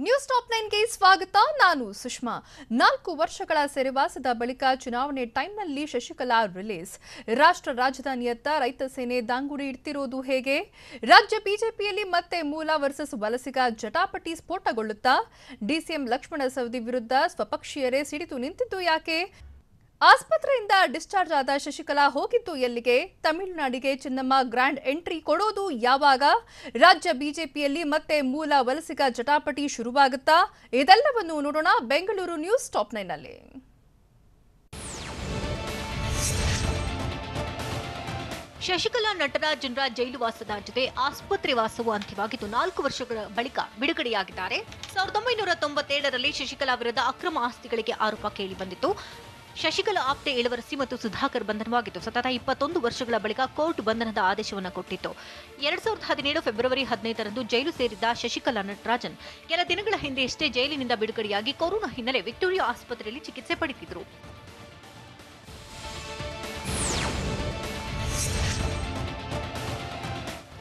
News top 9ಗೆ ಸ್ವಾಗತ. ನಾನು ಸುಷ್ಮಾ. 4 ವರ್ಷಗಳ ಸೆರೆವಾಸದ ಬಳಿಕ ಚುನಾವಣೆ ಟೈಮ್ನಲ್ಲಿ ಶಶಿಕಲಾ ರಿಲೀಸ್. ರಾಷ್ಟ್ರ ರಾಜಧಾನಿಯತ್ತ ರೈತ ಸೇನೆ ದಾಂಗುಡಿ ಇಡ್ತಿರೋದು ಹೇಗೆ? ರಾಜ್ಯ ಬಿಜೆಪಿಯಲ್ಲಿ ಮತ್ತೆ ಮೂಲ ವರ್ಸಸ್ ವಲಸಿಗ ಜಟಾಪಟಿ ಸ್ಫೋಟಗೊಳ್ಳುತ್ತಾ? ಡಿಸಿಎಂ ಲಕ್ಷ್ಮಣ ಸವದಿ ವಿರುದ್ಧ ಸ್ವಪಕ್ಷೀಯರೇ ಸಿಡಿದು ನಿಂತಿದ್ದು ಯಾಕೆ? ಆಸ್ಪತ್ರೆಯಿಂದ ಡಿಸ್ಚಾರ್ಜ್ ಆದ ಶಶಿಕಲಾ ಹೋಗಿದ್ದು ಎಲ್ಲಿಗೆ? ತಮಿಳುನಾಡಿಗೆ ಚಿನ್ನಮ್ಮ ಗ್ರ್ಯಾಂಡ್ ಎಂಟ್ರಿ ಕೊಡೋದು ಯಾವಾಗ? ರಾಜ್ಯ ಬಿಜೆಪಿಯಲ್ಲಿ ಮತ್ತೆ ಮೂಲ ವಲಸಿಗ ಜಟಾಪಟಿ ಶುರುವಾಗುತ್ತಾ? ಇದೆಲ್ಲವನ್ನು ನೋಡೋಣ ಬೆಂಗಳೂರು ನ್ಯೂಸ್ ಟಾಪ್ 9ನಲ್ಲಿ. ಶಶಿಕಲಾ ನಟರಾಜನ್ರ ಜೈಲು ವಾಸದ ಜೊತೆ ಆಸ್ಪತ್ರೆ ವಾಸವು ಅಂತ್ಯವಾಗಿದ್ದು 4 ವರ್ಷಗಳ ಬಳಿಕ ಬಿಡುಗಡೆಯಾಗಿದ್ದಾರೆ. 1997ರಲ್ಲಿ ಶಶಿಕಲಾ ವಿರುದ್ಧ ಅಕ್ರಮ ಆಸ್ತಿಗಳಿಗೆ ಆರೋಪ ಕೇಳಿಬಂದಿತ್ತು. ಶಶಿಕಲಾ ಆಪ್ತೆ ಇಳವರಸಿ ಮತ್ತು ಸುಧಾಕರ್ ಬಂಧನವಾಗಿತ್ತು. ಸತತ 21 ವರ್ಷಗಳ ಬಳಿಕ ಕೋರ್ಟ್ ಬಂಧನದ ಆದೇಶವನ್ನು ಕೊಟ್ಟಿತ್ತು. 2017 ಫೆಬ್ರವರಿ 15ರಂದು ಜೈಲು ಸೇರಿದ್ದ ಶಶಿಕಲಾ ನಟರಾಜನ್ ಕೆಲ ದಿನಗಳ ಹಿಂದೆಯಷ್ಟೇ ಜೈಲಿನಿಂದ ಬಿಡುಗಡೆಯಾಗಿ ಕೊರೋನಾ ಹಿನ್ನೆಲೆ ವಿಕ್ಟೋರಿಯಾ ಆಸ್ಪತ್ರೆಯಲ್ಲಿ ಚಿಕಿತ್ಸೆ ಪಡೆದಿದ್ದರು.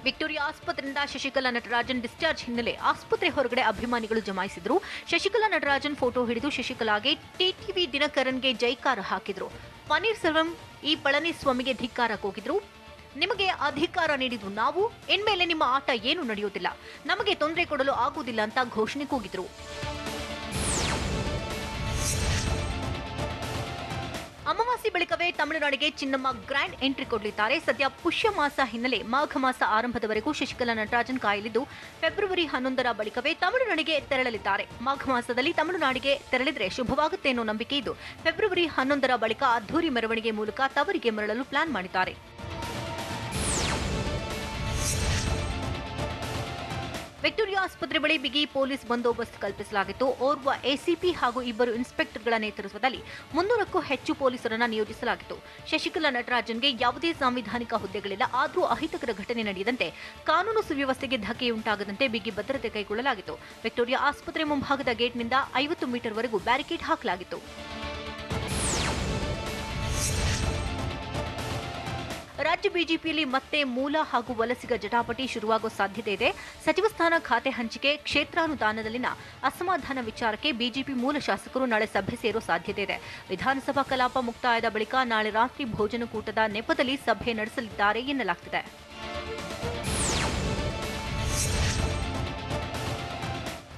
ವಿಕ್ಟೋರಿಯಾ ಆಸ್ಪತ್ರೆಯಿಂದ ಶಶಿಕಲಾ ನಟರಾಜನ್ ಡಿಸ್ಚಾರ್ಜ್ ಹಿನ್ನೆಲೆ ಆಸ್ಪತ್ರೆ ಹೊರಗಡೆ ಅಭಿಮಾನಿಗಳು ಜಮಾಯಿಸಿದ್ರು. ಶಶಿಕಲಾ ನಟರಾಜನ್ ಫೋಟೋ ಹಿಡಿದು ಶಶಿಕಲಾಗೆ ಟಿಟಿವಿ ದಿನಕರನ್ಗೆ ಜೈಕಾರ ಹಾಕಿದ್ರು. ಪನ್ನೀರ್ ಸೆಲ್ವಂ ಈ ಪಳನಿಸ್ವಾಮಿಗೆ ಧಿಕ್ಕಾರ ಕೂಗಿದ್ರು. ನಿಮಗೆ ಅಧಿಕಾರ ನೀಡಿದ್ರು ನಾವು, ಇನ್ಮೇಲೆ ನಿಮ್ಮ ಆಟ ಏನು ನಡೆಯುವುದಿಲ್ಲ, ನಮಗೆ ತೊಂದರೆ ಕೊಡಲು ಆಗುವುದಿಲ್ಲ ಅಂತ ಘೋಷಣೆ ಕೂಗಿದ್ರು. ಅಮಾವಾಸ್ಯೆ ಬಳಿಕವೇ ತಮಿಳುನಾಡಿಗೆ ಚಿನ್ನಮ್ಮ ಗ್ರ್ಯಾಂಡ್ ಎಂಟ್ರಿ ಕೊಡಲಿದ್ದಾರೆ. ಸದ್ಯ ಪುಷ್ಯ ಮಾಸ ಹಿನ್ನೆಲೆ ಮಾಘ ಮಾಸ ಆರಂಭದವರೆಗೂ ಶಶಿಕಲಾ ನಟರಾಜನ್ ಕಾಯಲಿದ್ದು ಫೆಬ್ರವರಿ 11ರ ಬಳಿಕವೇ ತಮಿಳುನಾಡಿಗೆ ತೆರಳಲಿದ್ದಾರೆ. ಮಾಘ ಮಾಸದಲ್ಲಿ ತಮಿಳುನಾಡಿಗೆ ತೆರಳಿದ್ರೆ ಶುಭವಾಗುತ್ತೆ ಅನ್ನೋ ನಂಬಿಕೆ ಇದ್ದು ಫೆಬ್ರವರಿ 11ರ ಬಳಿಕ ಅದ್ದೂರಿ ಮೆರವಣಿಗೆ ಮೂಲಕ ತವರಿಗೆ ಮರಳಲು ಪ್ಲಾನ್ ಮಾಡಿದ್ದಾರೆ. ವಿಕ್ಟೋರಿಯಾ ಆಸ್ಪತ್ರೆ ಬಳಿ ಬಿಗಿ ಪೊಲೀಸ್ ಬಂದೋಬಸ್ತ್ ಕಲ್ಪಿಸಲಾಗಿತ್ತು. ಓರ್ವ ಎಸಿಪಿ ಹಾಗೂ 2 ಇನ್ಸ್ಪೆಕ್ಟರ್ಗಳ ನೇತೃತ್ವದಲ್ಲಿ 300ಕ್ಕೂ ಹೆಚ್ಚು ಪೊಲೀಸರನ್ನು ನಿಯೋಜಿಸಲಾಗಿತ್ತು. ಶಶಿಕಲಾ ನಟರಾಜನ್ಗೆ ಯಾವುದೇ ಸಾಂವಿಧಾನಿಕ ಹುದ್ದೆಗಳಿಲ್ಲ. ಆದರೂ ಅಹಿತಕರ ಘಟನೆ ನಡೆಯದಂತೆ, ಕಾನೂನು ಸುವ್ಯವಸ್ಥೆಗೆ ಧಕ್ಕೆಯುಂಟಾಗದಂತೆ ಬಿಗಿ ಭದ್ರತೆ ಕೈಗೊಳ್ಳಲಾಗಿತ್ತು. ವಿಕ್ಟೋರಿಯಾ ಆಸ್ಪತ್ರೆ ಮುಂಭಾಗದ ಗೇಟ್ನಿಂದ 50 ಮೀಟರ್ವರೆಗೂ ಬ್ಯಾರಿಕೇಡ್ ಹಾಕಲಾಗಿತ್ತು. ರಾಜ್ಯ ಬಿಜೆಪಿಯಲ್ಲಿ ಮತ್ತೆ ಮೂಲ ಹಾಗೂ ವಲಸಿಗ ಜಟಾಪಟಿ ಶುರುವಾಗುವ ಸಾಧ್ಯತೆ ಇದೆ. ಸಚಿವ ಸ್ಥಾನ ಖಾತೆ ಹಂಚಿಕೆ, ಕ್ಷೇತ್ರಾನುದಾನದಲ್ಲಿನ ಅಸಮಾಧಾನ ವಿಚಾರಕ್ಕೆ ಬಿಜೆಪಿ ಮೂಲ ಶಾಸಕರು ನಾಳೆ ಸಭೆ ಸೇರೋ ಸಾಧ್ಯತೆ ಇದೆ. ವಿಧಾನಸಭಾ ಕಲಾಪ ಮುಕ್ತಾಯದ ಬಳಿಕ ನಾಳೆ ರಾತ್ರಿ ಭೋಜನಕೂಟದ ನೆಪದಲ್ಲಿ ಸಭೆ ನಡೆಸಲಿದ್ದಾರೆ ಎನ್ನಲಾಗ್ತಿದೆ.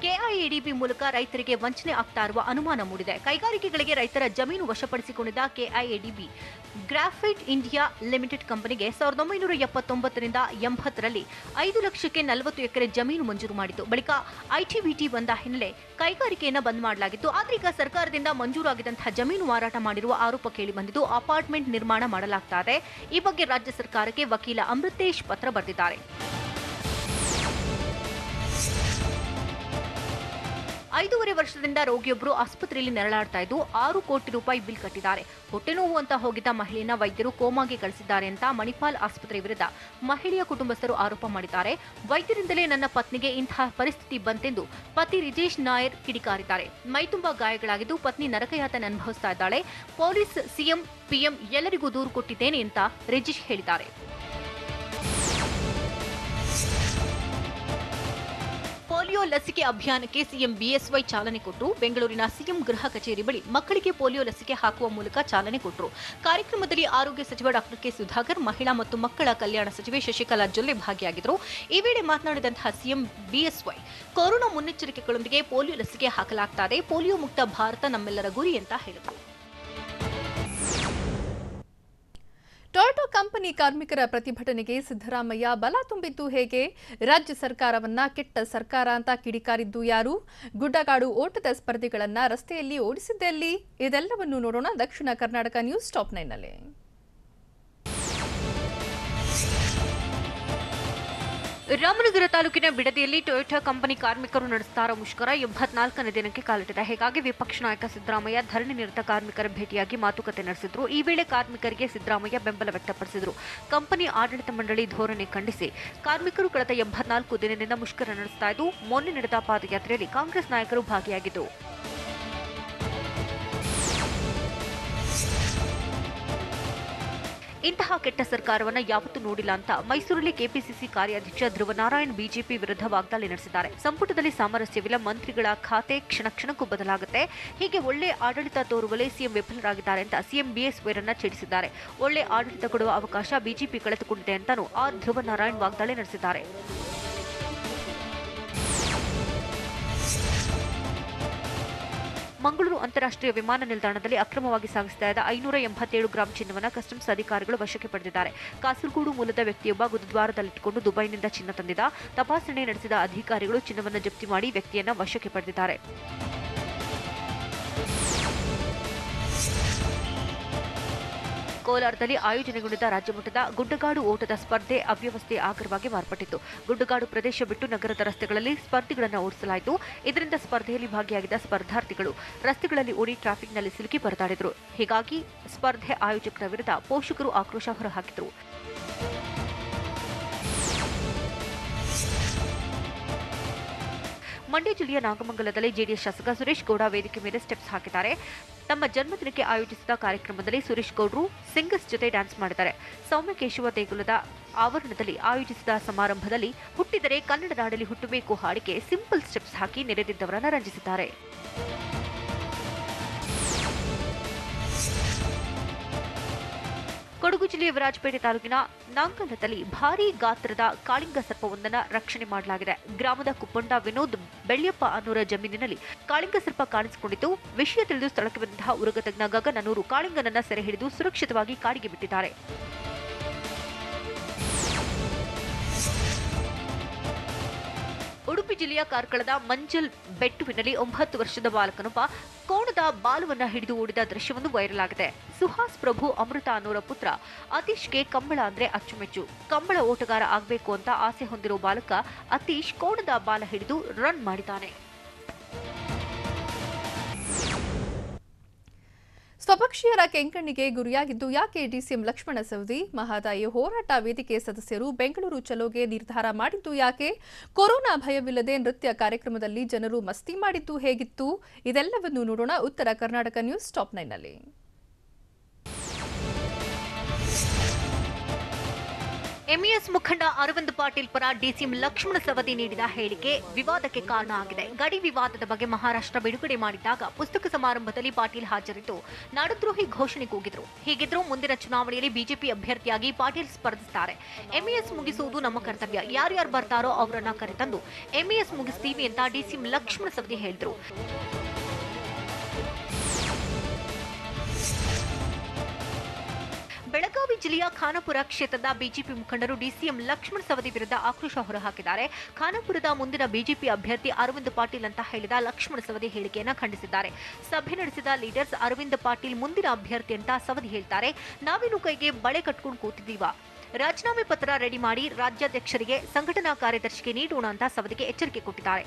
ಕೆಐಎಡಿಬಿ ಮೂಲಕ ರೈತರಿಗೆ ವಂಚನೆ ಆಗ್ತಾ ಇರುವ ಅನುಮಾನ ಮೂಡಿದೆ. ಕೈಗಾರಿಕೆಗಳಿಗೆ ರೈತರ ಜಮೀನು ವಶಪಡಿಸಿಕೊಂಡಿದ್ದ ಕೆಐಎಡಿಬಿ ಗ್ರಾಫೈಟ್ ಇಂಡಿಯಾ ಲಿಮಿಟೆಡ್ ಕಂಪನಿಗೆ 1979ರಿಂದ 80ರಲ್ಲಿ 5 ಲಕ್ಷಕ್ಕೆ 40 ಎಕರೆ ಜಮೀನು ಮಂಜೂರು ಮಾಡಿತು. ಬಳಿಕ ಐಟಿಬಿಟಿ ಬಂದ ಹಿನ್ನೆಲೆ ಕೈಗಾರಿಕೆಯನ್ನು ಬಂದ್ ಮಾಡಲಾಗಿತ್ತು. ಆದ್ರೆ ಈಗ ಸರ್ಕಾರದಿಂದ ಮಂಜೂರಾಗಿದ್ದಂತಹ ಜಮೀನು ಮಾರಾಟ ಮಾಡಿರುವ ಆರೋಪ ಕೇಳಿಬಂದಿದ್ದು ಅಪಾರ್ಟ್ಮೆಂಟ್ ನಿರ್ಮಾಣ ಮಾಡಲಾಗ್ತಾ ಇದೆ. ಈ ಬಗ್ಗೆ ರಾಜ್ಯ ಸರ್ಕಾರಕ್ಕೆ ವಕೀಲ ಅಮೃತೇಶ್ ಪತ್ರ ಬರೆದಿದ್ದಾರೆ. 5.5 ವರ್ಷದಿಂದ ರೋಗಿಯೊಬ್ಬರು ಆಸ್ಪತ್ರೆಯಲ್ಲಿ ನೆರಳಾಡ್ತಾ ಇದ್ದು 6 ಕೋಟಿ ರೂಪಾಯಿ ಬಿಲ್ ಕಟ್ಟಿದ್ದಾರೆ. ಹೊಟ್ಟೆನೋವು ಅಂತ ಹೋಗಿದ್ದ ಮಹಿಳೆಯನ್ನ ವೈದ್ಯರು ಕೋಮಾಗೆ ಕಳಿಸಿದ್ದಾರೆ ಅಂತ ಮಣಿಪಾಲ್ ಆಸ್ಪತ್ರೆ ವಿರುದ್ಧ ಮಹಿಳೆಯ ಕುಟುಂಬಸ್ಥರು ಆರೋಪ ಮಾಡಿದ್ದಾರೆ. ವೈದ್ಯರಿಂದಲೇ ನನ್ನ ಪತ್ನಿಗೆ ಇಂತಹ ಪರಿಸ್ಥಿತಿ ಬಂತೆಂದು ಪತಿ ರಿಜೇಶ್ ನಾಯರ್ ಕಿಡಿಕಾರಿದ್ದಾರೆ. ಮೈತುಂಬಾ ಗಾಯಗಳಾಗಿದ್ದು ಪತ್ನಿ ನರಕಯಾತನೆ ಅನುಭವಿಸ್ತಾ ಇದ್ದಾಳೆ. ಪೊಲೀಸ್, ಸಿಎಂ, ಪಿಎಂ ಎಲ್ಲರಿಗೂ ದೂರು ಕೊಟ್ಟಿದ್ದೇನೆ ಅಂತ ರಿಜೇಶ್ ಹೇಳಿದ್ದಾರೆ. ಪೋಲಿಯೋ ಲಸಿಕೆ ಅಭಿಯಾನಕ್ಕೆ ಸಿಎಂ ಬಿಎಸ್ವೈ ಚಾಲನೆ ಕೊಟ್ಟರು. ಬೆಂಗಳೂರಿನ ಸಿಎಂ ಗೃಹ ಕಚೇರಿ ಬಳಿ ಮಕ್ಕಳಿಗೆ ಪೋಲಿಯೋ ಲಸಿಕೆ ಹಾಕುವ ಮೂಲಕ ಚಾಲನೆ ಕೊಟ್ಟರು. ಕಾರ್ಯಕ್ರಮದಲ್ಲಿ ಆರೋಗ್ಯ ಸಚಿವ ಡಾಕ್ಟರ್ ಕೆ ಸುಧಾಕರ್, ಮಹಿಳಾ ಮತ್ತು ಮಕ್ಕಳ ಕಲ್ಯಾಣ ಸಚಿವೆ ಶಶಿಕಲಾ ಜೊಲ್ಲೆ ಭಾಗಿಯಾಗಿದ್ದರು. ಈ ವೇಳೆ ಮಾತನಾಡಿದಂತಹ ಸಿಎಂ ಬಿಎಸ್ವೈ, ಕೊರೋನಾ ಮುನ್ನೆಚ್ಚರಿಕೆಗಳೊಂದಿಗೆ ಪೋಲಿಯೋ ಲಸಿಕೆ ಹಾಕಲಾಗುತ್ತದೆ. ಪೋಲಿಯೋ ಮುಕ್ತ ಭಾರತ ನಮ್ಮೆಲ್ಲರ ಗುರಿ ಅಂತ ಹೇಳಿದರು. ಟೊಯೋಟಾ ಕಂಪನಿ ಕಾರ್ಮಿಕರ ಪ್ರತಿಭಟನೆಗೆ ಸಿದ್ದರಾಮಯ್ಯ ಬಲ ತುಂಬಿದ್ದು ಹೇಗೆ? ರಾಜ್ಯ ಸರ್ಕಾರವನ್ನ ಕೆಟ್ಟ ಸರ್ಕಾರ ಅಂತ ಕಿಡಿಕಾರಿದ್ದು ಯಾರು? ಗುಡ್ಡಗಾಡು ಓಟದ ಸ್ಪರ್ಧಿಗಳನ್ನ ರಸ್ತೆಯಲ್ಲಿ ಓಡಿಸಿದ್ದೆಲ್ಲಿ? ಇದೆಲ್ಲವನ್ನು ನೋಡೋಣ ದಕ್ಷಿಣ ಕರ್ನಾಟಕ ನ್ಯೂಸ್ ಟಾಪ್ 9ನಲ್ಲಿ. ರಾಮನಗರ ತಾಲೂಕಿನ ಬಿಡದಿಯಲ್ಲಿ ಟೊಯೋಟಾ ಕಂಪನಿ ಕಾರ್ಮಿಕರು ನಡೆಸ್ತಾ ಇರೋ ಮುಷ್ಕರ 84ನೇ ದಿನಕ್ಕೆ ಕಾಲಿಟ್ಟಿದೆ. ಹೀಗಾಗಿ ವಿಪಕ್ಷ ನಾಯಕ ಸಿದ್ದರಾಮಯ್ಯ ಧರಣಿ ನಿರತ ಕಾರ್ಮಿಕರ ಭೇಟಿಯಾಗಿ ಮಾತುಕತೆ ನಡೆಸಿದ್ರು. ಈ ವೇಳೆ ಕಾರ್ಮಿಕರಿಗೆ ಸಿದ್ದರಾಮಯ್ಯ ಬೆಂಬಲ ವ್ಯಕ್ತಪಡಿಸಿದರು. ಕಂಪನಿ ಆಡಳಿತ ಮಂಡಳಿ ಧೋರಣೆ ಖಂಡಿಸಿ ಕಾರ್ಮಿಕರು ಕಳೆದ 84 ದಿನದಿಂದ ಮುಷ್ಕರ ನಡೆಸ್ತಾ ಇದ್ದು ಮೊನ್ನೆ ನಡೆದ ಪಾದಯಾತ್ರೆಯಲ್ಲಿ ಕಾಂಗ್ರೆಸ್ ನಾಯಕರು ಭಾಗಿಯಾಗಿದ್ದರು. ಇಂತಹ ಕೆಟ್ಟ ಸರ್ಕಾರವನ್ನ ಯಾವತ್ತೂ ನೋಡಿಲ್ಲ ಅಂತ ಮೈಸೂರಲ್ಲಿ ಕೆಪಿಸಿಸಿ ಕಾರ್ಯಾಧ್ಯಕ್ಷ ಧ್ರುವನಾರಾಯಣ್ ಬಿಜೆಪಿ ವಿರುದ್ಧ ವಾಗ್ದಾಳಿ ನಡೆಸಿದ್ದಾರೆ. ಸಂಪುಟದಲ್ಲಿ ಸಾಮರಸ್ಯವಿಲ್ಲ, ಮಂತ್ರಿಗಳ ಖಾತೆ ಕ್ಷಣ ಕ್ಷಣಕ್ಕೂ ಬದಲಾಗುತ್ತೆ, ಹೀಗೆ ಒಳ್ಳೆ ಆಡಳಿತ ತೋರುವಲ್ಲಿ ಸಿಎಂ ವಿಫಲರಾಗಿದ್ದಾರೆ ಅಂತ ಸಿಎಂ ಬಿಎಸ್ ವೈರನ್ನ ಛೇಡಿಸಿದ್ದಾರೆ. ಒಳ್ಳೆ ಆಡಳಿತ ಕೊಡುವ ಅವಕಾಶ ಬಿಜೆಪಿ ಕಳೆದುಕೊಂಡಿದೆ ಅಂತಾನೂ ಆರ್ ಧ್ರುವನಾರಾಯಣ್ ವಾಗ್ದಾಳಿ ನಡೆಸಿದ್ದಾರೆ. ಮಂಗಳೂರು ಅಂತಾರಾಷ್ಟ್ರೀಯ ವಿಮಾನ ನಿಲ್ದಾಣದಲ್ಲಿ ಅಕ್ರಮವಾಗಿ ಸಾಗಿಸ್ತಾ ಇದ್ದ 587 ಗ್ರಾಂ ಚಿನ್ನವನ್ನು ಕಸ್ಟಮ್ಸ್ ಅಧಿಕಾರಿಗಳು ವಶಕ್ಕೆ ಪಡೆದಿದ್ದಾರೆ. ಕಾಸರಗೋಡು ಮೂಲದ ವ್ಯಕ್ತಿಯೊಬ್ಬ ಗುರುದ್ವಾರದಲ್ಲಿಟ್ಟುಕೊಂಡು ದುಬೈನಿಂದ ಚಿನ್ನ ತಂದಿದ್ದ. ತಪಾಸಣೆ ನಡೆಸಿದ ಅಧಿಕಾರಿಗಳು ಚಿನ್ನವನ್ನು ಜಪ್ತಿ ಮಾಡಿ ವ್ಯಕ್ತಿಯನ್ನ ವಶಕ್ಕೆ ಪಡೆದಿದ್ದಾರೆ. ಕೋಲಾರದಲ್ಲಿ ಆಯೋಜನೆಗೊಂಡಿದ್ದ ರಾಜ್ಯಮಟ್ಟದ ಗುಡ್ಡಗಾಡು ಓಟದ ಸ್ಪರ್ಧೆ ಅವ್ಯವಸ್ಥೆ ಆಗರವಾಗಿ ಮಾರ್ಪಟ್ಟಿತ್ತು. ಗುಡ್ಡಗಾಡು ಪ್ರದೇಶ ಬಿಟ್ಟು ನಗರದ ರಸ್ತೆಗಳಲ್ಲಿ ಸ್ಪರ್ಧಿಗಳನ್ನು ಓಡಿಸಲಾಯಿತು. ಇದರಿಂದ ಸ್ಪರ್ಧೆಯಲ್ಲಿ ಭಾಗಿಯಾಗಿದ್ದ ಸ್ಪರ್ಧಾರ್ಥಿಗಳು ರಸ್ತೆಗಳಲ್ಲಿ ಓಡಿ ಟ್ರಾಫಿಕ್ನಲ್ಲಿ ಸಿಲುಕಿ ಪರದಾಡಿದರು. ಹೀಗಾಗಿ ಸ್ಪರ್ಧೆ ಆಯೋಜಕರ ವಿರುದ್ಧ ಪೋಷಕರು ಆಕ್ರೋಶ ಹೊರಹಾಕಿದರು. ಮಂಡ್ಯ ಜಿಲ್ಲೆಯ ನಾಗಮಂಗಲದಲ್ಲಿ ಜೆಡಿಎಸ್ ಶಾಸಕ ಸುರೇಶ್ ಗೌಡ ವೇದಿಕೆ ಮೇಲೆ ಸ್ಟೆಪ್ಸ್ ಹಾಕಿದ್ದಾರೆ. ತಮ್ಮ ಜನ್ಮದಿನಕ್ಕೆ ಆಯೋಜಿಸಿದ ಕಾರ್ಯಕ್ರಮದಲ್ಲಿ ಸುರೇಶ್ ಗೌಡರು ಸಿಂಗರ್ಸ್ ಜೊತೆ ಡ್ಯಾನ್ಸ್ ಮಾಡಿದ್ದಾರೆ. ಸೌಮ್ಯಕೇಶವ ದೇಗುಲದ ಆವರಣದಲ್ಲಿ ಆಯೋಜಿಸಿದ ಸಮಾರಂಭದಲ್ಲಿ ಹುಟ್ಟಿದರೆ ಕನ್ನಡ ನಾಡಲ್ಲಿ ಹುಟ್ಟಬೇಕು ಹಾಡಿಗೆ ಸಿಂಪಲ್ ಸ್ಟೆಪ್ಸ್ ಹಾಕಿ ನೆರೆದಿದ್ದವರನ್ನು ರಂಜಿಸಿದ್ದಾರೆ. ಕೊಡಗು ಜಿಲ್ಲೆಯ ವಿರಾಜಪೇಟೆ ತಾಲೂಕಿನ ನಾಂಗಲದಲ್ಲಿ ಭಾರೀ ಗಾತ್ರದ ಕಾಳಿಂಗ ಸರ್ಪವೊಂದನ್ನು ರಕ್ಷಣೆ ಮಾಡಲಾಗಿದೆ. ಗ್ರಾಮದ ಕುಪ್ಪಂಡ ವಿನೋದ್ ಬೆಳ್ಯಪ್ಪ ಅನ್ನೋರ ಜಮೀನಿನಲ್ಲಿ ಕಾಳಿಂಗ ಸರ್ಪ ಕಾಣಿಸಿಕೊಂಡಿದ್ದು, ವಿಷಯ ತಿಳಿದು ಸ್ಥಳಕ್ಕೆ ಬಂದಂತಹ ಉರಗತಜ್ಞ ಗಗನ್ ಅನ್ನೋರು ಕಾಳಿಂಗನನ್ನ ಸೆರೆ ಹಿಡಿದು ಸುರಕ್ಷಿತವಾಗಿ ಕಾಡಿಗೆ ಬಿಟ್ಟಿದ್ದಾರೆ. ಉಡುಪಿ ಜಿಲ್ಲೆಯ ಕಾರ್ಕಳದ ಮಂಜಲ್ ಬೆಟ್ಟುವಿನಲ್ಲಿ 9 ವರ್ಷದ ಬಾಲಕನೊಬ್ಬ ಕೋಣದ ಬಾಲವನ್ನ ಹಿಡಿದು ಓಡಿದ ದೃಶ್ಯವೊಂದು ವೈರಲ್ ಆಗಿದೆ. ಸುಹಾಸ್ ಪ್ರಭು ಅಮೃತ ಅನ್ನೋರ ಪುತ್ರ ಅತೀಶ್ಗೆ ಕಂಬಳ ಅಂದ್ರೆ ಅಚ್ಚುಮೆಚ್ಚು. ಕಂಬಳ ಓಟಗಾರ ಆಗಬೇಕು ಅಂತ ಆಸೆ ಹೊಂದಿರೋ ಬಾಲಕ ಅತೀಶ್ ಕೋಣದ ಬಾಲ ಹಿಡಿದು ರನ್ ಮಾಡಿದ್ದಾನೆ. ಸ್ವಪಕ್ಷೀಯರ ಕೆಂಕಣ್ಣಿಗೆ ಗುರಿಯಾಗಿದ್ದು ಯಾಕೆ ಡಿಸಿಎಂ ಲಕ್ಷ್ಮಣ ಸವದಿ? ಮಹದಾಯಿ ಹೋರಾಟ ವೇದಿಕೆ ಸದಸ್ಯರು ಬೆಂಗಳೂರು ಚಲೋಗೆ ನಿರ್ಧಾರ ಮಾಡಿದ್ದು ಯಾಕೆ? ಕೊರೋನಾ ಭಯವಿಲ್ಲದೆ ನೃತ್ಯ ಕಾರ್ಯಕ್ರಮದಲ್ಲಿ ಜನರು ಮಸ್ತಿ ಮಾಡಿದ್ದು ಹೇಗಿತ್ತು? ಇದೆಲ್ಲವನ್ನು ನೋಡೋಣ ಉತ್ತರ ಕರ್ನಾಟಕ ನ್ಯೂಸ್ ಟಾಪ್ 9ನಲ್ಲಿ. ಎಂಇಎಸ್ ಮುಖಂಡ ಅರವಿಂದ್ ಪಾಟೀಲ್ ಪರ ಡಿಸಿಎಂ ಲಕ್ಷ್ಮಣ ಸವದಿ ನೀಡಿದ ಹೇಳಿಕೆ ವಿವಾದಕ್ಕೆ ಕಾರಣ ಆಗಿದೆ. ಗಡಿ ವಿವಾದದ ಬಗ್ಗೆ ಮಹಾರಾಷ್ಟ್ರ ಬಿಡುಗಡೆ ಮಾಡಿದಾಗ ಪುಸ್ತಕ ಸಮಾರಂಭದಲ್ಲಿ ಪಾಟೀಲ್ ಹಾಜರಿದ್ದು ನಾಡದ್ರೋಹಿ ಘೋಷಣೆ ಕೂಗಿದ್ರು. ಹೀಗಿದ್ರೂ ಮುಂದಿನ ಚುನಾವಣೆಯಲ್ಲಿ ಬಿಜೆಪಿ ಅಭ್ಯರ್ಥಿಯಾಗಿ ಪಾಟೀಲ್ ಸ್ಪರ್ಧಿಸುತ್ತಾರೆ. ಎಂಇಎಸ್ ಮುಗಿಸುವುದು ನಮ್ಮ ಕರ್ತವ್ಯ, ಯಾರ್ಯಾರು ಬರ್ತಾರೋ ಅವರನ್ನ ಕರೆತಂದು ಎಂಇಎಸ್ ಮುಗಿಸ್ತೀವಿ ಅಂತ ಡಿಸಿಎಂ ಲಕ್ಷ್ಮಣ ಸವದಿ ಹೇಳಿದ್ರು. ಬೆಳಗಾವಿ ಜಿಲ್ಲೆಯ ಖಾನಾಪುರ ಕ್ಷೇತ್ರದ ಬಿಜೆಪಿ ಮುಖಂಡರು ಡಿಸಿಎಂ ಲಕ್ಷ್ಮಣ ಸವದಿ ವಿರುದ್ಧ ಆಕ್ರೋಶ ಹೊರಹಾಕಿದ್ದಾರೆ. ಖಾನಾಪುರದ ಮುಂದಿನ ಬಿಜೆಪಿ ಅಭ್ಯರ್ಥಿ ಅರವಿಂದ್ ಪಾಟೀಲ್ ಅಂತ ಹೇಳಿದ ಲಕ್ಷ್ಮಣ ಸವದಿ ಹೇಳಿಕೆಯನ್ನು ಖಂಡಿಸಿದ್ದಾರೆ. ಸಭೆ ನಡೆಸಿದ ಲೀಡರ್ಸ್ ಅರವಿಂದ್ ಪಾಟೀಲ್ ಮುಂದಿನ ಅಭ್ಯರ್ಥಿ ಅಂತ ಸವದಿ ಹೇಳ್ತಾರೆ. ನಾವೇನು ಕೈಗೆ ಬಳೆ ಕಟ್ಕೊಂಡು ಕೂತಿದ್ದೀವ, ರಾಜೀನಾಮೆ ಪತ್ರ ರೆಡಿ ಮಾಡಿ ರಾಜ್ಯಾಧ್ಯಕ್ಷರಿಗೆ ಸಂಘಟನಾ ಕಾರ್ಯದರ್ಶಿಗೆ ನೀಡೋಣ ಅಂತ ಸವದಿಗೆ ಎಚ್ಚರಿಕೆ ಕೊಟ್ಟಿದ್ದಾರೆ.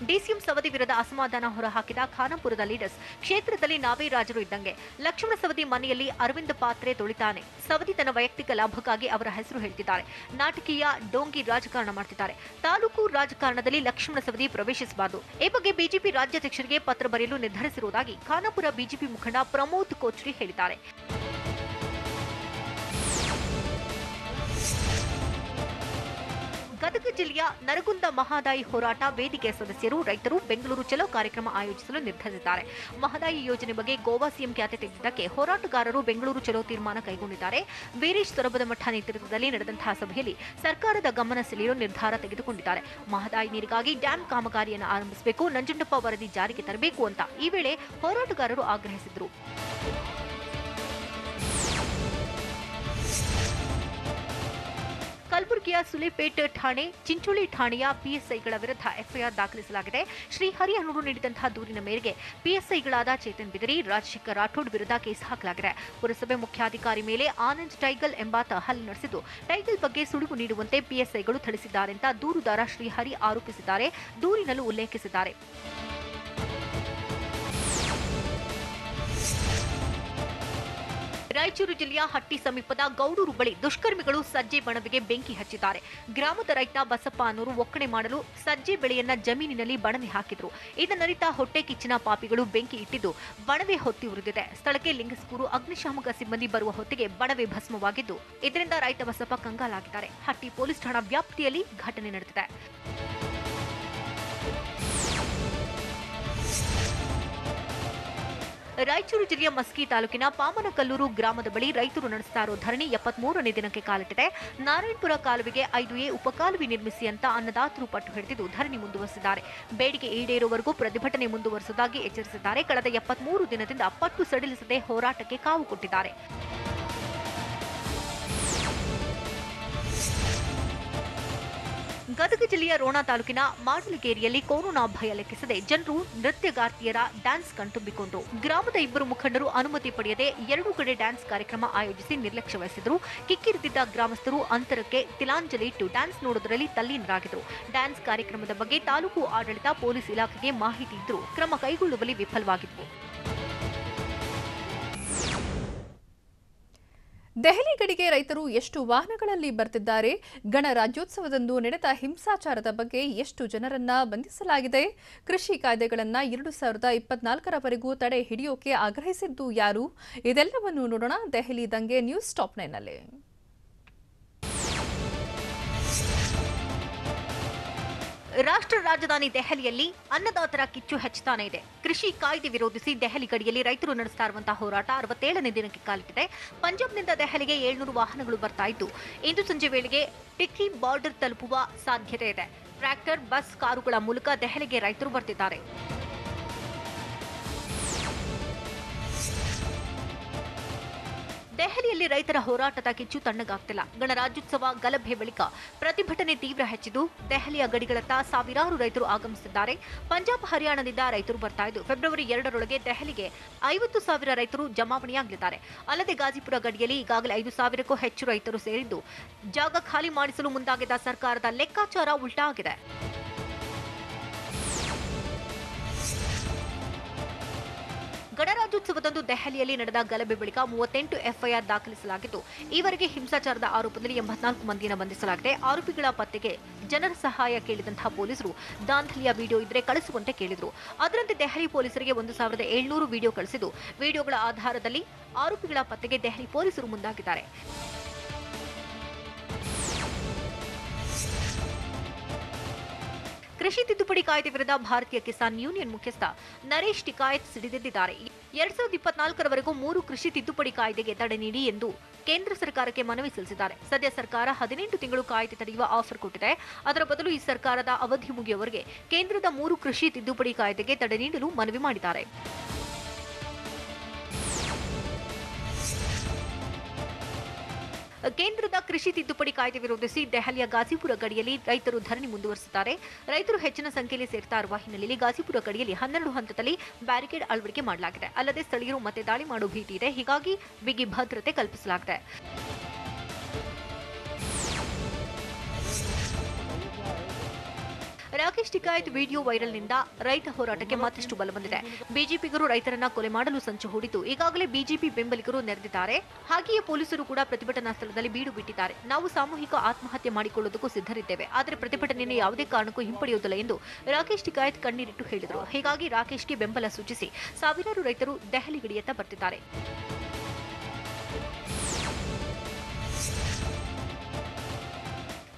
ಡಿಸಿಎಂ ಸವದಿ ವಿರುದ್ಧ ಅಸಮಾಧಾನ ಹೊರಹಾಕಿದ ಖಾನಾಪುರದ ಲೀಡರ್ಸ್, ಕ್ಷೇತ್ರದಲ್ಲಿ ನಾವೇ ರಾಜರು ಇದ್ದಂಗೆ, ಲಕ್ಷ್ಮಣ ಸವದಿ ಮನೆಯಲ್ಲಿ ಅರವಿಂದ್ ಪಾತ್ರೆ ತೊಳಿತಾನೆ, ಸವದಿ ತನ್ನ ವೈಯಕ್ತಿಕ ಲಾಭಕ್ಕಾಗಿ ಅವರ ಹೆಸರು ಹೇಳ್ತಿದ್ದಾರೆ, ನಾಟಕೀಯ ಡೋಂಗಿ ರಾಜಕಾರಣ ಮಾಡ್ತಿದ್ದಾರೆ, ತಾಲೂಕು ರಾಜಕಾರಣದಲ್ಲಿ ಲಕ್ಷ್ಮಣ ಸವದಿ ಪ್ರವೇಶಿಸಬಾರದು. ಈ ಬಗ್ಗೆ ಬಿಜೆಪಿ ರಾಜ್ಯಾಧ್ಯಕ್ಷರಿಗೆ ಪತ್ರ ಬರೆಯಲು ನಿರ್ಧರಿಸಿರುವುದಾಗಿ ಖಾನಾಪುರ ಬಿಜೆಪಿ ಮುಖಂಡ ಪ್ರಮೋದ್ ಕೋಚ್ರಿ ಹೇಳಿದ್ದಾರೆ. ಗದಗ ಜಿಲ್ಲೆಯ ನರಗುಂದ ಮಹದಾಯಿ ಹೋರಾಟ ವೇದಿಕೆ ಸದಸ್ಯರು ರೈತರು ಬೆಂಗಳೂರು ಚಲೋ ಕಾರ್ಯಕ್ರಮ ಆಯೋಜಿಸಲು ನಿರ್ಧರಿಸಿದ್ದಾರೆ. ಮಹದಾಯಿ ಯೋಜನೆ ಬಗ್ಗೆ ಗೋವಾ ಸಿಎಂ ಖ್ಯಾತೆ ತೆಗೆದಿದ್ದಕ್ಕೆ ಹೋರಾಟಗಾರರು ಬೆಂಗಳೂರು ಚಲೋ ತೀರ್ಮಾನ ಕೈಗೊಂಡಿದ್ದಾರೆ. ವೀರೇಶ್ ಸೊರಬದಮಠ ನೇತೃತ್ವದಲ್ಲಿ ನಡೆದಂತಹ ಸಭೆಯಲ್ಲಿ ಸರ್ಕಾರದ ಗಮನ ಸೆಳೆಯಲು ನಿರ್ಧಾರ ತೆಗೆದುಕೊಂಡಿದ್ದಾರೆ. ಮಹದಾಯಿ ನೀರಿಗಾಗಿ ಡ್ಯಾಂ ಕಾಮಗಾರಿಯನ್ನು ಆರಂಭಿಸಬೇಕು, ನಂಜುಂಡಪ್ಪ ವರದಿ ಜಾರಿಗೆ ತರಬೇಕು ಅಂತ ಈ ವೇಳೆ ಹೋರಾಟಗಾರರು ಆಗ್ರಹಿಸಿದರು. ಕಲಬುರಗಿಯ ಸುಲೇಪೇಟ್ ಠಾಣೆ, ಚಿಂಚೋಳಿ ಠಾಣೆಯ ಪಿಎಸ್ಐಗಳ ವಿರುದ್ಧ ಎಫ್ಐಆರ್ ದಾಖಲಿಸಲಾಗಿದೆ. ಶ್ರೀಹರಿ ಅನ್ನೋರು ನೀಡಿದಂತಹ ದೂರಿನ ಮೇರೆಗೆ ಪಿಎಸ್ಐಗಳಾದ ಚೇತನ್ ಬಿದರಿ, ರಾಜಶೇಖರ್ ರಾಠೋಡ್ ವಿರುದ್ಧ ಕೇಸ್ ಹಾಕಲಾಗಿದೆ. ಪುರಸಭೆ ಮುಖ್ಯಾಧಿಕಾರಿ ಮೇಲೆ ಆನಂದ್ ಟೈಗಲ್ ಎಂಬಾತ ಹಲ್ಲೆ ನಡೆಸಿದ್ದು, ಟೈಗಲ್ ಬಗ್ಗೆ ಸುಳಿವು ನೀಡುವಂತೆ ಪಿಎಸ್ಐಗಳು ಥಳಿಸಿದ್ದಾರೆಂತ ದೂರುದಾರ ಶ್ರೀಹರಿ ಆರೋಪಿಸಿದ್ದಾರೆ. ದೂರಿನಲ್ಲೂ ಉಲ್ಲೇಖಿಸಿದ್ದಾರೆ. ರಾಯಚೂರು ಜಿಲ್ಲೆಯ ಹಟ್ಟಿ ಸಮೀಪದ ಗೌಡೂರು ಬಳಿ ದುಷ್ಕರ್ಮಿಗಳು ಸಜ್ಜೆ ಬಣವೆಗೆ ಬೆಂಕಿ ಹಚ್ಚಿದ್ದಾರೆ. ಗ್ರಾಮದ ರೈತ ಬಸಪ್ಪ ಅನ್ನೋರು ಒಕ್ಕಣೆ ಮಾಡಲು ಸಜ್ಜೆ ಬೆಳೆಯನ್ನ ಜಮೀನಿನಲ್ಲಿ ಬಣವೆ ಹಾಕಿದ್ರು. ಇದನ್ನರಿತ ಹೊಟ್ಟೆ ಕಿಚ್ಚಿನ ಪಾಪಿಗಳು ಬೆಂಕಿ ಇಟ್ಟಿದ್ದು ಬಣವೆ ಹೊತ್ತಿ ಉರಿದಿದೆ. ಸ್ಥಳಕ್ಕೆ ಲಿಂಗಸ್ಕೂರು ಅಗ್ನಿಶಾಮಕ ಸಿಬ್ಬಂದಿ ಬರುವ ಹೊತ್ತಿಗೆ ಬಣವೆ ಭಸ್ಮವಾಗಿದ್ದು, ಇದರಿಂದ ರೈತ ಬಸಪ್ಪ ಕಂಗಾಲಾಗಿದ್ದಾರೆ. ಹಟ್ಟಿ ಪೊಲೀಸ್ ಠಾಣಾ ವ್ಯಾಪ್ತಿಯಲ್ಲಿ ಘಟನೆ ನಡೆದಿದೆ. ರಾಯಚೂರು ಜಿಲ್ಲೆಯ ಮಸ್ಕಿ ತಾಲೂಕಿನ ಪಾಮನಕಲ್ಲೂರು ಗ್ರಾಮದ ಬಳಿ ರೈತರು ನಡೆಸ್ತಾ ಇರೋ ಧರಣಿ 73ನೇ ದಿನಕ್ಕೆ ಕಾಲಿಟ್ಟಿದೆ. ನಾರಾಯಣಪುರ ಕಾಲುವೆಗೆ 5A ಉಪಕಾಲುವೆ ನಿರ್ಮಿಸಿ ಅಂತ ಅನ್ನದಾತರು ಪಟ್ಟು ಹಿಡಿದಿದ್ದು ಧರಣಿ ಮುಂದುವರೆಸಿದ್ದಾರೆ. ಬೇಡಿಕೆ ಈಡೇರುವವರೆಗೂ ಪ್ರತಿಭಟನೆ ಮುಂದುವರೆಸುವುದಾಗಿ ಎಚ್ಚರಿಸಿದ್ದಾರೆ. ಕಳೆದ 73 ದಿನದಿಂದ ಪಟ್ಟು ಸಡಿಲಿಸದೆ ಹೋರಾಟಕ್ಕೆ ಕಾವು ಕೊಟ್ಟಿದ್ದಾರೆ. ಗದಗ ಜಿಲ್ಲೆಯ ರೋಣ ತಾಲೂಕಿನ ಮಾಡಲಗೇರಿಯಲ್ಲಿ ಕೊರೋನಾ ಭಯ ಲೆಕ್ಕಿಸದೆ ಜನರು ನೃತ್ಯಗಾರ್ತಿಯರ ಡ್ಯಾನ್ಸ್ ಕಣ್ತುಂಬಿಕೊಂಡರು. ಗ್ರಾಮದ ಇಬ್ಬರು ಮುಖಂಡರು ಅನುಮತಿ ಪಡೆಯದೆ 2 ಕಡೆ ಡ್ಯಾನ್ಸ್ ಕಾರ್ಯಕ್ರಮ ಆಯೋಜಿಸಿ ನಿರ್ಲಕ್ಷ್ಯ ವಹಿಸಿದ್ರು. ಕಿಕ್ಕಿರಿದಿದ್ದ ಗ್ರಾಮಸ್ಥರು ಅಂತರಕ್ಕೆ ತಿಲಾಂಜಲಿ ಇಟ್ಟು ಡ್ಯಾನ್ಸ್ ನೋಡುವುದರಲ್ಲಿ ತಲ್ಲೀನರಾಗಿದ್ರು. ಡ್ಯಾನ್ಸ್ ಕಾರ್ಯಕ್ರಮದ ಬಗ್ಗೆ ತಾಲೂಕು ಆಡಳಿತ, ಪೊಲೀಸ್ ಇಲಾಖೆಗೆ ಮಾಹಿತಿ ಇದ್ದರೂ ಕ್ರಮ ಕೈಗೊಳ್ಳುವಲ್ಲಿ ವಿಫಲವಾಗಿತ್ತು. ದೆಹಲಿ ಗಡಿಗೆ ರೈತರು ಎಷ್ಟು ವಾಹನಗಳಲ್ಲಿ ಬರ್ತಿದ್ದಾರೆ? ಗಣರಾಜ್ಯೋತ್ಸವದಂದು ನಡೆದ ಹಿಂಸಾಚಾರದ ಬಗ್ಗೆ ಎಷ್ಟು ಜನರನ್ನ ಬಂಧಿಸಲಾಗಿದೆ? ಕೃಷಿ ಕಾಯ್ದೆಗಳನ್ನು 2024ರವರೆಗೂ ತಡೆ ಹಿಡಿಯೋಕೆ ಆಗ್ರಹಿಸಿದ್ದು ಯಾರು? ಇದೆಲ್ಲವನ್ನು ನೋಡೋಣ ದೆಹಲಿ ದಂಗೆ ನ್ಯೂಸ್ ಟಾಪ್ 9ನಲ್ಲಿ. ರಾಷ್ಟ್ರ ರಾಜಧಾನಿ ದೆಹಲಿಯಲ್ಲಿ ಅನ್ನದಾತರ ಕಿಚ್ಚು ಹೆಚ್ಚುತ್ತಾನೆ ಇದೆ. ಕೃಷಿ ಕಾಯ್ದೆ ವಿರೋಧಿಸಿ ದೆಹಲಿ ಗಡಿಯಲ್ಲಿ ರೈತರು ನಡೆಸ್ತಾ ಇರುವಂತಹ ಹೋರಾಟ 67ನೇ ದಿನಕ್ಕೆ ಕಾಲಿಟ್ಟಿದೆ. ಪಂಜಾಬ್ನಿಂದ ದೆಹಲಿಗೆ 700 ವಾಹನಗಳು ಬರ್ತಾ ಇದ್ದು, ಇಂದು ಸಂಜೆ ವೇಳೆಗೆ ಟಿಕ್ಕಿ ಬಾರ್ಡರ್ ತಲುಪುವ ಸಾಧ್ಯತೆ ಇದೆ. ಟ್ರ್ಯಾಕ್ಟರ್, ಬಸ್, ಕಾರುಗಳ ಮೂಲಕ ದೆಹಲಿಗೆ ರೈತರು ಬರ್ತಿದ್ದಾರೆ. ದೆಹಲಿಯಲ್ಲಿ ರೈತರ ಹೋರಾಟದ ಕಿಚ್ಚು ತಣ್ಣಗಾಗ್ತಿಲ್ಲ. ಗಣರಾಜ್ಯೋತ್ಸವ ಗಲಭೆ ಬಳಿಕ ಪ್ರತಿಭಟನೆ ತೀವ್ರ ಹೆಚ್ಚಿದ್ದು, ದೆಹಲಿಯ ಗಡಿಗಳತ್ತ ಸಾವಿರಾರು ರೈತರು ಆಗಮಿಸಿದ್ದಾರೆ. ಪಂಜಾಬ್, ಹರಿಯಾಣದಿಂದ ರೈತರು ಬರ್ತಾ ಇದ್ದು, ಫೆಬ್ರವರಿ 2ರೊಳಗೆ ದೆಹಲಿಗೆ 50,000 ರೈತರು ಜಮಾವಣೆಯಾಗಲಿದ್ದಾರೆ. ಅಲ್ಲದೆ ಗಾಜಿಪುರ ಗಡಿಯಲ್ಲಿ ಈಗಾಗಲೇ 5,000ಕ್ಕೂ ಹೆಚ್ಚು ರೈತರು ಸೇರಿದ್ದು, ಜಾಗ ಖಾಲಿ ಮಾಡಿಸಲು ಮುಂದಾಗಿದ್ದ ಸರ್ಕಾರದ ಲೆಕ್ಕಾಚಾರ ಉಲ್ಟಾ ಆಗಿದೆ. ಗಣರಾಜ್ಯೋತ್ಸವದಂದು ದೆಹಲಿಯಲ್ಲಿ ನಡೆದ ಗಲಭೆ ಬಳಿಕ 38 ಎಫ್ಐಆರ್ ದಾಖಲಿಸಲಾಗಿದ್ದು, ಈವರೆಗೆ ಹಿಂಸಾಚಾರದ ಆರೋಪದಲ್ಲಿ 84 ಮಂದಿಯನ್ನು ಬಂಧಿಸಲಾಗಿದೆ. ಆರೋಪಿಗಳ ಪತ್ತೆಗೆ ಜನರ ಸಹಾಯ ಕೇಳಿದಂತಹ ಪೊಲೀಸರು ದಾಂಧಲಿಯ ವಿಡಿಯೋ ಇದ್ರೆ ಕಳಿಸುವಂತೆ ಕೇಳಿದ್ರು. ಅದರಂತೆ ದೆಹಲಿ ಪೊಲೀಸರಿಗೆ 1700 ವಿಡಿಯೋ ಕಳಿಸಿದ್ದು, ವಿಡಿಯೋಗಳ ಆಧಾರದಲ್ಲಿ ಆರೋಪಿಗಳ ಪತ್ತೆಗೆ ದೆಹಲಿ ಪೊಲೀಸರು ಮುಂದಾಗಿದ್ದಾರೆ. ಕೃಷಿ ತಿದ್ದುಪಡಿ ಕಾಯ್ದೆ ವಿರುದ್ಧ ಭಾರತೀಯ ಕಿಸಾನ್ ಯೂನಿಯನ್ ಮುಖ್ಯಸ್ಥ ನರೇಶ್ ಟಿಕಾಯತ್ ಸಿಡಿದೆದ್ದಿದ್ದಾರೆ. 2024ರವರೆಗೂ 3 ಕೃಷಿ ತಿದ್ದುಪಡಿ ಕಾಯ್ದೆಗೆ ತಡೆ ನೀಡಿ ಎಂದು ಕೇಂದ್ರ ಸರ್ಕಾರಕ್ಕೆ ಮನವಿ ಸಲ್ಲಿಸಿದ್ದಾರೆ. ಸದ್ಯ ಸರ್ಕಾರ 18 ತಿಂಗಳು ಕಾಯ್ದೆ ತಡೆಯುವ ಆಫರ್ ಕೊಟ್ಟಿದೆ. ಅದರ ಬದಲು ಈ ಸರ್ಕಾರದ ಅವಧಿ ಮುಗಿಯುವವರೆಗೆ ಕೇಂದ್ರದ 3 ಕೃಷಿ ತಿದ್ದುಪಡಿ ಕಾಯ್ದೆಗೆ ತಡೆ ನೀಡಲು ಮನವಿ ಮಾಡಿದ್ದಾರೆ. ಕೇಂದ್ರದ ಕೃಷಿ ತಿದ್ದುಪಡಿ ಕಾಯ್ದೆ ವಿರೋಧಿಸಿ ದೆಹಲಿಯ ಗಾಜಿಪುರ ಗಡಿಯಲ್ಲಿ ರೈತರು ಧರಣಿ ಮುಂದುವರೆಸಿದ್ದಾರೆ. ರೈತರು ಹೆಚ್ಚಿನ ಸಂಖ್ಯೆಯಲ್ಲಿ ಸೇರ್ತಾ ಇರುವ ಹಿನ್ನೆಲೆಯಲ್ಲಿ ಗಾಜಿಪುರ ಗಡಿಯಲ್ಲಿ 12 ಹಂತದಲ್ಲಿ ಬ್ಯಾರಿಕೇಡ್ ಅಳವಡಿಕೆ ಮಾಡಲಾಗಿದೆ. ಅಲ್ಲದೆ ಸ್ಥಳೀಯರು ಮತ್ತೆ ದಾಳಿ ಮಾಡುವ ಭೀತಿ ಇದೆ. ಹೀಗಾಗಿ ಬಿಗಿ ಭದ್ರತೆ ಕಲ್ಪಿಸಲಾಗಿದೆ. ರಾಕೇಶ್ ಟಿಕಾಯತ್ ವಿಡಿಯೋ ವೈರಲ್ನಿಂದ ರೈತ ಹೋರಾಟಕ್ಕೆ ಮತ್ತಷ್ಟು ಬಲ ಬಂದಿದೆ. ಬಿಜೆಪಿಗರು ರೈತರನ್ನ ಕೊಲೆ ಮಾಡಲು ಸಂಚು ಹೂಡಿದ್ದು, ಈಗಾಗಲೇ ಬಿಜೆಪಿ ಬೆಂಬಲಿಗರು ನೆರೆದಿದ್ದಾರೆ. ಹಾಗೆಯೇ ಪೊಲೀಸರು ಕೂಡ ಪ್ರತಿಭಟನಾ ಸ್ಥಳದಲ್ಲಿ ಬೀಡು ಬಿಟ್ಟಿದ್ದಾರೆ. ನಾವು ಸಾಮೂಹಿಕ ಆತ್ಮಹತ್ಯೆ ಮಾಡಿಕೊಳ್ಳುವುದಕ್ಕೂ ಸಿದ್ಧರಿದ್ದೇವೆ, ಆದರೆ ಪ್ರತಿಭಟನೆಯನ್ನು ಯಾವುದೇ ಕಾರಣಕ್ಕೂ ಹಿಂಪಡೆಯುವುದಿಲ್ಲ ಎಂದು ರಾಕೇಶ್ ಟಿಕಾಯತ್ ಕಣ್ಣೀರಿಟ್ಟು ಹೇಳಿದರು. ಹೀಗಾಗಿ ರಾಕೇಶ್ಗೆ ಬೆಂಬಲ ಸೂಚಿಸಿ ಸಾವಿರಾರು ರೈತರು ದೆಹಲಿ ಗಡಿಯತ್ತ ಬರ್ತಿದ್ದಾರೆ.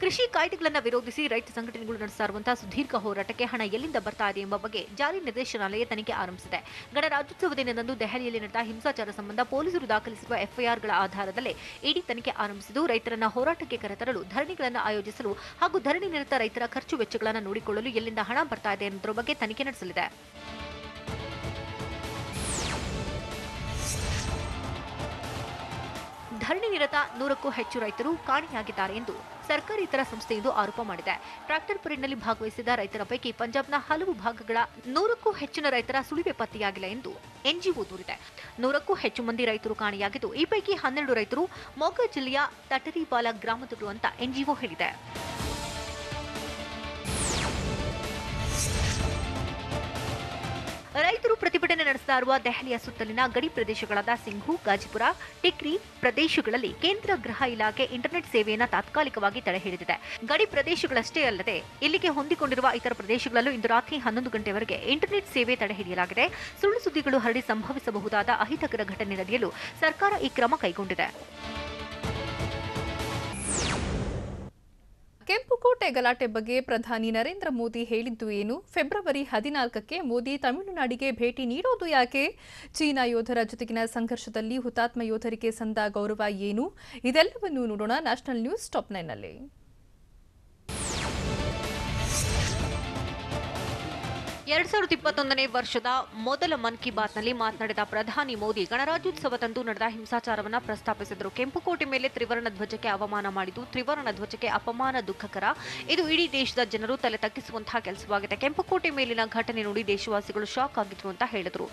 ಕೃಷಿ ಕಾಯ್ದೆಗಳನ್ನು ವಿರೋಧಿಸಿ ರೈತ ಸಂಘಟನೆಗಳು ನಡೆಸ್ತಾ ಇರುವಂತಹ ಸುದೀರ್ಘ ಹೋರಾಟಕ್ಕೆ ಹಣ ಎಲ್ಲಿಂದ ಬರ್ತಾ ಇದೆ ಎಂಬ ಬಗ್ಗೆ ಜಾರಿ ನಿರ್ದೇಶನಾಲಯ ತನಿಖೆ ಆರಂಭಿಸಿದೆ. ಗಣರಾಜ್ಯೋತ್ಸವ ದಿನದಂದು ದೆಹಲಿಯಲ್ಲಿ ನಡೆದ ಹಿಂಸಾಚಾರ ಸಂಬಂಧ ಪೊಲೀಸರು ದಾಖಲಿಸಿರುವ ಎಫ್ಐಆರ್ಗಳ ಆಧಾರದಲ್ಲೇ ಇಡಿ ತನಿಖೆ ಆರಂಭಿಸಿದ್ದು, ರೈತರನ್ನ ಹೋರಾಟಕ್ಕೆ ಕರೆತರಲು, ಧರಣಿಗಳನ್ನು ಆಯೋಜಿಸಲು ಹಾಗೂ ಧರಣಿ ನಿರತ ರೈತರ ಖರ್ಚು ವೆಚ್ಚಗಳನ್ನು ನೋಡಿಕೊಳ್ಳಲು ಎಲ್ಲಿಂದ ಹಣ ಬರ್ತಾ ಇದೆ ಎನ್ನುವುದರ ಬಗ್ಗೆ ತನಿಖೆ ನಡೆಸಲಿದೆ. ಧರಣಿ ನಿರತ 100ಕ್ಕೂ ಹೆಚ್ಚು ರೈತರು ಕಾಣೆಯಾಗಿದ್ದಾರೆ ಎಂದು ಸರ್ಕಾರೇತರ ಸಂಸ್ಥೆಯೊಂದು ಆರೋಪ ಮಾಡಿದೆ. ಟ್ರ್ಯಾಕ್ಟರ್ ಪರೇಡ್ನಲ್ಲಿ ಭಾಗವಹಿಸಿದ ರೈತರ ಪೈಕಿ ಪಂಜಾಬ್ನ ಹಲವು ಭಾಗಗಳ 100ಕ್ಕೂ ಹೆಚ್ಚಿನ ರೈತರ ಸುಳಿವೆ ಪತ್ತೆಯಾಗಿಲ್ಲ ಎಂದು ಎನ್ಜಿಒ ದೂರಿದೆ. 100ಕ್ಕೂ ಹೆಚ್ಚು ಮಂದಿ ರೈತರು ಕಾಣೆಯಾಗಿದ್ದು, ಈ ಪೈಕಿ 12 ರೈತರು ಮೊಗ ಜಿಲ್ಲೆಯ ತಟರಿಪಾಲ ಗ್ರಾಮದವರು ಅಂತ ಎನ್ಜಿಒ ಹೇಳಿದೆ. ರೈತರು ಪ್ರತಿಭಟನೆ ನಡೆಸ್ತಾ ಇರುವ ದೆಹಲಿಯ ಸುತ್ತಲಿನ ಗಡಿ ಪ್ರದೇಶಗಳಾದ ಸಿಂಘು, ಗಾಜಿಪುರ, ಟಿಕ್ರಿ ಪ್ರದೇಶಗಳಲ್ಲಿ ಕೇಂದ್ರ ಗೃಹ ಇಲಾಖೆ ಇಂಟರ್ನೆಟ್ ಸೇವೆಯನ್ನು ತಾತ್ಕಾಲಿಕವಾಗಿ ತಡೆ ಹಿಡಿದಿದೆ. ಗಡಿ ಪ್ರದೇಶಗಳಷ್ಟೇ ಅಲ್ಲದೆ ಇಲ್ಲಿಗೆ ಹೊಂದಿಕೊಂಡಿರುವ ಇತರ ಪ್ರದೇಶಗಳಲ್ಲೂ ಇಂದು ರಾತ್ರಿ 11 ಗಂಟೆವರೆಗೆ ಇಂಟರ್ನೆಟ್ ಸೇವೆ ತಡೆ ಹಿಡಿಯಲಾಗಿದೆ. ಸುಳ್ಳು ಸುದ್ದಿಗಳು ಹರಡಿ ಸಂಭವಿಸಬಹುದಾದ ಅಹಿತಕರ ಘಟನೆ ನಡೆಯಲು ಸರ್ಕಾರ ಈ ಕ್ರಮ ಕೈಗೊಂಡಿದೆ. ಕೆಂಪುಕೋಟೆ ಗಲಾಟೆ ಬಗ್ಗೆ ಪ್ರಧಾನಿ ನರೇಂದ್ರ ಮೋದಿ ಹೇಳಿದ್ದು ಏನು? ಫೆಬ್ರವರಿ 14ಕ್ಕೆ ಮೋದಿ ತಮಿಳುನಾಡಿಗೆ ಭೇಟಿ ನೀಡೋದು ಯಾಕೆ? ಚೀನಾ ಯೋಧರ ಜೊತೆಗಿನ ಸಂಘರ್ಷದಲ್ಲಿ ಹುತಾತ್ಮ ಯೋಧರಿಗೆ ಸಂದ ಗೌರವ ಏನು? ಇದೆಲ್ಲವನ್ನೂ ನೋಡೋಣ ನ್ಯಾಷನಲ್ ನ್ಯೂಸ್ ಟಾಪ್ 9ನಲ್ಲಿ. 2021ನೇ ವರ್ಷದ ಮೊದಲ ಮನ್ ಕಿ ಬಾತ್ನಲ್ಲಿ ಮಾತನಾಡಿದ ಪ್ರಧಾನಿ ಮೋದಿ ಗಣರಾಜ್ಯೋತ್ಸವದಂದು ನಡೆದ ಹಿಂಸಾಚಾರವನ್ನು ಪ್ರಸ್ತಾಪಿಸಿದರು. ಕೆಂಪುಕೋಟೆ ಮೇಲೆ ತ್ರಿವರ್ಣ ಧ್ವಜಕ್ಕೆ ಅವಮಾನ ಮಾಡಿದ್ದು ತ್ರಿವರ್ಣ ಧ್ವಜಕ್ಕೆ ಅಪಮಾನ ದುಃಖಕರ. ಇದು ಇಡೀ ದೇಶದ ಜನರು ತಲೆ ತಗ್ಗಿಸುವಂತಹ ಕೆಲಸವಾಗಿದೆ. ಕೆಂಪುಕೋಟೆ ಮೇಲಿನ ಘಟನೆ ನೋಡಿ ದೇಶವಾಸಿಗಳು ಶಾಕ್ ಆಗಿದ್ರು ಅಂತ ಹೇಳಿದರು.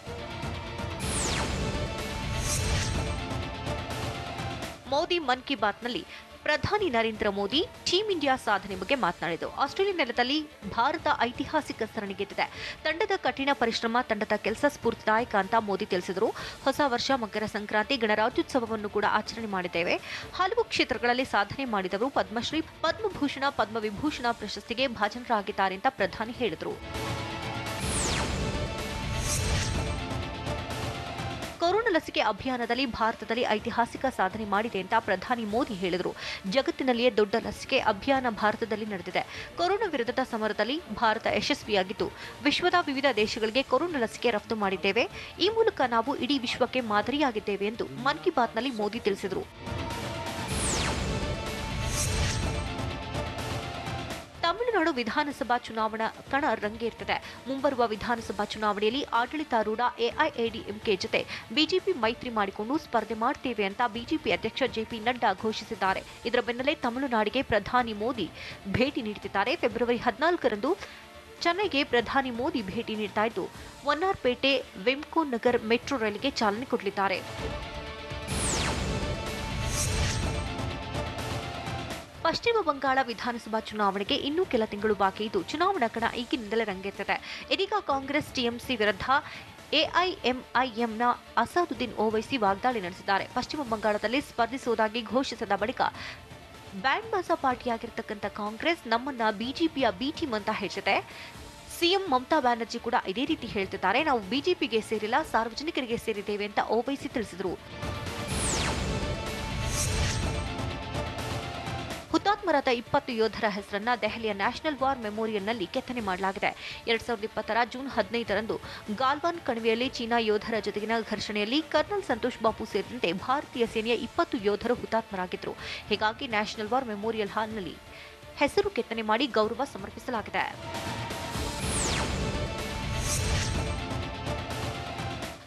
ಮೋದಿ ಮನ್ ಕಿ ಬಾತ್ನಲ್ಲಿ ಪ್ರಧಾನಿ ನರೇಂದ್ರ ಮೋದಿ ಟೀಮ್ ಇಂಡಿಯಾ ಸಾಧನೆ ಬಗ್ಗೆ ಮಾತನಾಡಿದರು. ಆಸ್ಟ್ರೇಲಿಯಾ ನೆಲದಲ್ಲಿ ಭಾರತ ಐತಿಹಾಸಿಕ ಸರಣಿ ಗೆದ್ದಿದೆ. ತಂಡದ ಕಠಿಣ ಪರಿಶ್ರಮ, ತಂಡದ ಕೆಲಸ ಸ್ಫೂರ್ತಿದಾಯಕ ಅಂತ ಮೋದಿ ತಿಳಿಸಿದರು. ಹೊಸ ವರ್ಷ, ಮಕರ ಸಂಕ್ರಾಂತಿ, ಗಣರಾಜ್ಯೋತ್ಸವವನ್ನು ಕೂಡ ಆಚರಣೆ ಮಾಡಿದ್ದೇವೆ. ಹಲವು ಕ್ಷೇತ್ರಗಳಲ್ಲಿ ಸಾಧನೆ ಮಾಡಿದವರು ಪದ್ಮಶ್ರೀ, ಪದ್ಮಭೂಷಣ, ಪದ್ಮವಿಭೂಷಣ ಪ್ರಶಸ್ತಿಗೆ ಭಾಜನರಾಗಿದ್ದಾರೆ ಅಂತ ಪ್ರಧಾನಿ ಹೇಳಿದರು. ಕೊರೋನಾ ಲಸಿಕೆ ಅಭಿಯಾನದಲ್ಲಿ ಭಾರತದಲ್ಲಿ ಐತಿಹಾಸಿಕ ಸಾಧನೆ ಮಾಡಿದೆ ಅಂತ ಪ್ರಧಾನಿ ಮೋದಿ ಹೇಳಿದರು. ಜಗತ್ತಿನಲ್ಲಿಯೇ ದೊಡ್ಡ ಲಸಿಕೆ ಅಭಿಯಾನ ಭಾರತದಲ್ಲಿ ನಡೆದಿದೆ. ಕೊರೋನಾ ವಿರುದ್ಧದ ಸಮರದಲ್ಲಿ ಭಾರತ ಯಶಸ್ವಿಯಾಗಿದ್ದು ವಿಶ್ವದ ವಿವಿಧ ದೇಶಗಳಿಗೆ ಕೊರೋನಾ ಲಸಿಕೆ ರಫ್ತು ಮಾಡಿದ್ದೇವೆ. ಈ ಮೂಲಕ ನಾವು ಇಡೀ ವಿಶ್ವಕ್ಕೆ ಮಾದರಿಯಾಗಿದ್ದೇವೆ ಎಂದು ಮನ್ ಕಿ ಬಾತ್ನಲ್ಲಿ ಮೋದಿ ತಿಳಿಸಿದರು. ತಮಿಳುನಾಡು ವಿಧಾನಸಭಾ ಚುನಾವಣಾ ಕಣ ರಂಗೇರ್ತಿದೆ. ಮುಂಬರುವ ವಿಧಾನಸಭಾ ಚುನಾವಣೆಯಲ್ಲಿ ಆಡಳಿತಾರೂಢ ಎಐಎಡಿಎಂಕೆ ಜೊತೆ ಬಿಜೆಪಿ ಮೈತ್ರಿ ಮಾಡಿಕೊಂಡು ಸ್ಪರ್ಧೆ ಮಾಡ್ತೇವೆ ಅಂತ ಬಿಜೆಪಿ ಅಧ್ಯಕ್ಷ ಜೆಪಿ ನಡ್ಡಾ ಘೋಷಿಸಿದ್ದಾರೆ. ಇದರ ಬೆನ್ನಲ್ಲೇ ತಮಿಳುನಾಡಿಗೆ ಪ್ರಧಾನಿ ಮೋದಿ ಭೇಟಿ ನೀಡುತ್ತಿದ್ದಾರೆ. ಫೆಬ್ರವರಿ 14ರಂದು ಚೆನ್ನೈಗೆ ಪ್ರಧಾನಿ ಮೋದಿ ಭೇಟಿ ನೀಡ್ತಾ ಇದ್ದು ವನ್ನಾರ್ಪೇಟೆ ವೆಂಕೋ ನಗರ್ ಮೆಟ್ರೋ ರೈಲಿಗೆ ಚಾಲನೆ ಕೊಡಲಿದ್ದಾರೆ. ಪಶ್ಚಿಮ ಬಂಗಾಳ ವಿಧಾನಸಭಾ ಚುನಾವಣೆಗೆ ಇನ್ನೂ ಕೆಲ ತಿಂಗಳು ಬಾಕಿ ಇದ್ದು ಚುನಾವಣಾ ಕಣ ಈಗಿನಿಂದಲೇ ರಂಗೇರ್ತಿದೆ. ಇದೀಗ ಕಾಂಗ್ರೆಸ್ ಟಿಎಂಸಿ ವಿರುದ್ಧ ಎಐಎಂಐಎಂನ ಅಸಾದುದ್ದೀನ್ ಓವೈಸಿ ವಾಗ್ದಾಳಿ ನಡೆಸಿದ್ದಾರೆ. ಪಶ್ಚಿಮ ಬಂಗಾಳದಲ್ಲಿ ಸ್ಪರ್ಧಿಸುವುದಾಗಿ ಘೋಷಿಸಿದ ಬಳಿಕ ಬ್ಯಾಂಡ್ ಬಾಜಾ ಪಾರ್ಟಿಯಾಗಿರ್ತಕ್ಕಂಥ ಕಾಂಗ್ರೆಸ್ ನಮ್ಮನ್ನ ಬಿಜೆಪಿಯ ಬಿ ಟೀಮ್ ಅಂತ ಹೇಳಿದೆ. ಸಿಎಂ ಮಮತಾ ಬ್ಯಾನರ್ಜಿ ಕೂಡ ಇದೇ ರೀತಿ ಹೇಳ್ತಿದ್ದಾರೆ. ನಾವು ಬಿಜೆಪಿಗೆ ಸೇರಿಲ್ಲ, ಸಾರ್ವಜನಿಕರಿಗೆ ಸೇರಿದ್ದೇವೆ ಅಂತ ಓವೈಸಿ ತಿಳಿಸಿದರು. ಹುತಾತ್ಮರಾದ 20 ಯೋಧರ ಹೆಸರನ್ನ ದೆಹಲಿಯ ನ್ಯಾಷನಲ್ ವಾರ್ ಮೆಮೋರಿಯಲ್ನಲ್ಲಿ ಕೆತ್ತನೆ ಮಾಡಲಾಗಿದೆ. 2020ರ ಜೂನ್ 15ರಂದು ಗಾಲ್ವಾನ್ ಕಣಿವೆಯಲ್ಲಿ ಚೀನಾ ಯೋಧರ ಜೊತೆಗಿನ ಘರ್ಷಣೆಯಲ್ಲಿ ಕರ್ನಲ್ ಸಂತೋಷ್ ಬಾಬು ಸೇರಿದಂತೆ ಭಾರತೀಯ ಸೇನೆಯ 20 ಯೋಧರು ಹುತಾತ್ಮರಾಗಿದ್ದರು. ಹೀಗಾಗಿ ನ್ಯಾಷನಲ್ ವಾರ್ ಮೆಮೋರಿಯಲ್ ಹಾಲ್ನಲ್ಲಿ ಹೆಸರು ಕೆತ್ತನೆ ಮಾಡಿ ಗೌರವ ಸಮರ್ಪಿಸಲಾಗಿದೆ.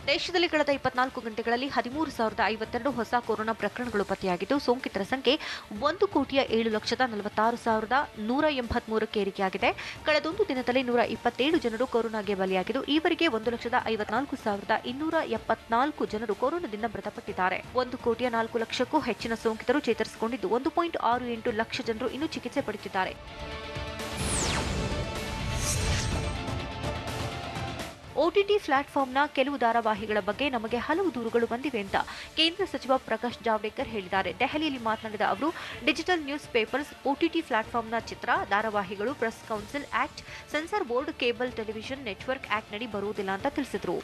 ದೇಶದಲ್ಲಿ ಕಳೆದ 24 ಗಂಟೆಗಳಲ್ಲಿ 13,052 ಹೊಸ ಕೊರೋನಾ ಪ್ರಕರಣಗಳು ಪತ್ತೆಯಾಗಿದ್ದು ಸೋಂಕಿತರ ಸಂಖ್ಯೆ 1,46,183ಕ್ಕೆ ಏರಿಕೆಯಾಗಿದೆ. ಕಳೆದೊಂದು ದಿನದಲ್ಲಿ 127 ಜನರು ಕೊರೋನಾಗೆ ಬಲಿಯಾಗಿದ್ದು ಈವರೆಗೆ 1,54,274 ಜನರು ಕೊರೋನಾದಿಂದ ಮೃತಪಟ್ಟಿದ್ದಾರೆ. 1,04,00,000ಕ್ಕೂ ಹೆಚ್ಚಿನ ಸೋಂಕಿತರು ಚೇತರಿಸಿಕೊಂಡಿದ್ದು 1.68 ಲಕ್ಷ ಜನರು ಇನ್ನೂ ಚಿಕಿತ್ಸೆ ಪಡೆಯುತ್ತಿದ್ದಾರೆ. ಓಟಿಟಿ ಪ್ಲಾಟ್ಫಾರ್ಮ್ನ ಕೆಲವು ಧಾರಾವಾಹಿಗಳ ಬಗ್ಗೆ ನಮಗೆ ಹಲವು ದೂರುಗಳು ಬಂದಿವೆ ಅಂತ ಕೇಂದ್ರ ಸಚಿವ ಪ್ರಕಾಶ್ ಜಾವಡೇಕರ್ ಹೇಳಿದ್ದಾರೆ. ದೆಹಲಿಯಲ್ಲಿ ಮಾತನಾಡಿದ ಅವರು ಡಿಜಿಟಲ್ ನ್ಯೂಸ್ ಪೇಪರ್ಸ್, ಓಟಿಟಿ ಪ್ಲಾಟ್ಫಾರ್ಮ್ನ ಚಿತ್ರ, ಧಾರಾವಾಹಿಗಳು press council act, censor board, cable television network act ನಡಿ ಬರುವುದಿಲ್ಲ ಅಂತ ತಿಳಿಸಿದರು.